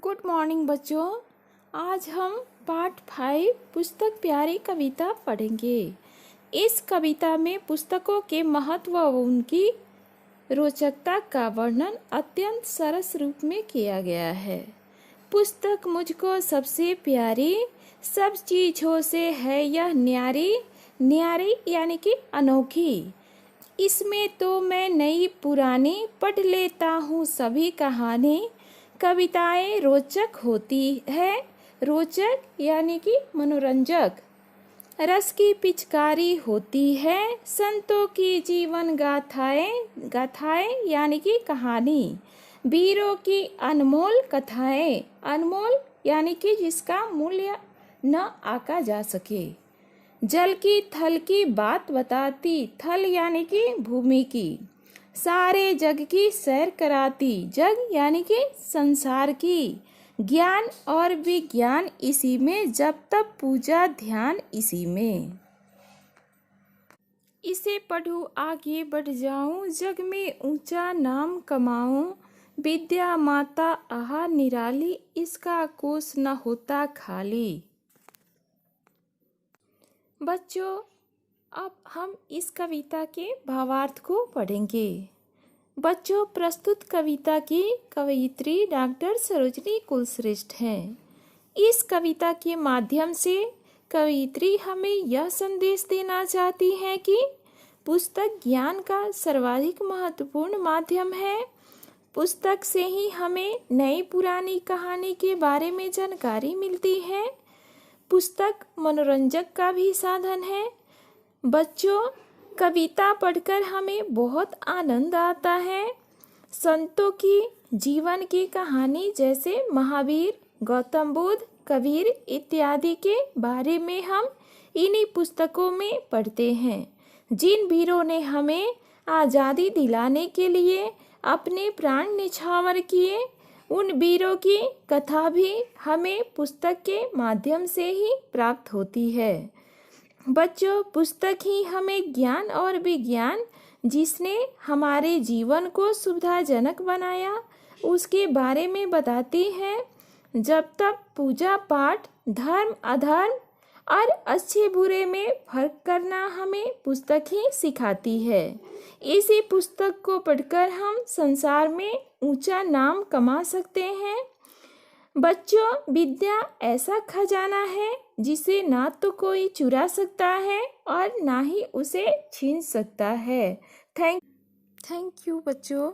Good morning बच्चों। आज हम पार्ट 5 पुस्तक प्यारी कविता पढ़ेंगे। इस कविता में पुस्तकों के महत्व व उनकी रोचकता का वर्णन अत्यंत सरस रूप में किया गया है। पुस्तक मुझको सबसे प्यारी, सब चीज़ों से है यह न्यारी, न्यारी यानी कि अनोखी। इसमें तो मैं नई पुरानी पढ़ लेता हूँ सभी कहानी। कविताएं रोचक होती है, रोचक यानी कि मनोरंजक। रस की पिचकारी होती है, संतों की जीवन गाथाएं, गाथाएं यानी कि कहानी। वीरों की अनमोल कथाएं, अनमोल यानी कि जिसका मूल्य न आका जा सके। जल की थल की बात बताती, थल यानी कि भूमि की। सारे जग की सैर कराती, जग यानी कि संसार की। ज्ञान और विज्ञान इसी में, जब तब पूजा ध्यान इसी में। इसे पढ़ूं आगे बढ़ जाऊं, जग में ऊंचा नाम कमाऊं। विद्या माता आहा निराली, इसका कोस न होता खाली। बच्चों, अब हम इस कविता के भावार्थ को पढ़ेंगे। बच्चों, प्रस्तुत कविता की कवयित्री डॉक्टर सरोजनी कुलश्रेष्ठ हैं। इस कविता के माध्यम से कवयित्री हमें यह संदेश देना चाहती हैं कि पुस्तक ज्ञान का सर्वाधिक महत्वपूर्ण माध्यम है। पुस्तक से ही हमें नई पुरानी कहानी के बारे में जानकारी मिलती है। पुस्तक मनोरंजक का भी साधन है। बच्चों, कविता पढ़कर हमें बहुत आनंद आता है। संतों की जीवन की कहानी जैसे महावीर, गौतम बुद्ध, कबीर इत्यादि के बारे में हम इन्हीं पुस्तकों में पढ़ते हैं। जिन वीरों ने हमें आज़ादी दिलाने के लिए अपने प्राण न्यौछावर किए, उन वीरों की कथा भी हमें पुस्तक के माध्यम से ही प्राप्त होती है। बच्चों, पुस्तक ही हमें ज्ञान और विज्ञान, जिसने हमारे जीवन को सुविधाजनक बनाया, उसके बारे में बताती है। जब तक पूजा पाठ, धर्म अधर्म और अच्छे बुरे में फर्क करना हमें पुस्तक ही सिखाती है। इसी पुस्तक को पढ़कर हम संसार में ऊंचा नाम कमा सकते हैं। बच्चों, विद्या ऐसा खजाना है जिसे ना तो कोई चुरा सकता है और ना ही उसे छीन सकता है। थैंक यू बच्चों।